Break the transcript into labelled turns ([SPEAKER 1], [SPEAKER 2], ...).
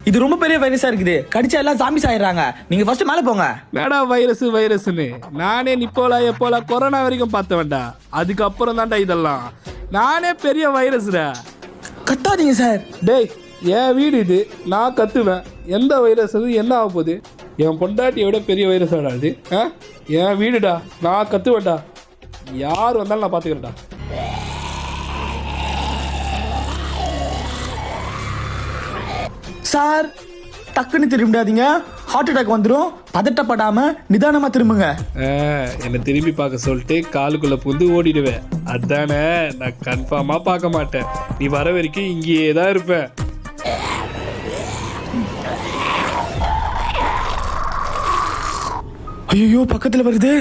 [SPEAKER 1] இது ரொம்ப பெரிய வைரஸா இருக்குது. கடிச்சா எல்லாம் ஜாம்பிஸ் ஆயிடுறாங்க. நீங்க ஃபர்ஸ்ட் மேல போங்க.
[SPEAKER 2] மேடா வைரஸ்னு நானே நிப்போலா எப்போலா கொரோனா வரைக்கும் பார்த்த வேண்டாம். அதுக்கப்புறம் தான்டா இதெல்லாம். நானே பெரிய வைரஸ்டா.
[SPEAKER 1] கத்தாதீங்க சார்.
[SPEAKER 2] டேய் என் வீடு இது, நான் கத்துவேன். எந்த வைரஸ் அது என்ன ஆக போகுது? என் பொண்டாட்டியோட பெரிய வைரஸ் ஆடாது. என் வீடுடா, நான் கத்துவேன்டா. யார் வந்தாலும் நான் பார்த்துக்கிறேன்டா.
[SPEAKER 1] சார் டக்குன்னு திரும்பிடாதீங்க, ஹார்ட் அட்டாக் வந்துடும். பதட்டப்படாம நிதானமா திரும்புங்க.
[SPEAKER 2] என்னை திரும்பி பார்க்க சொல்லிட்டு காலுக்குள்ள புந்து ஓடிடுவேன். அதானே, நான் கன்ஃபார்மா பார்க்க மாட்டேன். நீ வர வரைக்கும் இங்கேயே தான் இருப்பேன்.
[SPEAKER 1] ஐயோ பக்கத்துல வருது.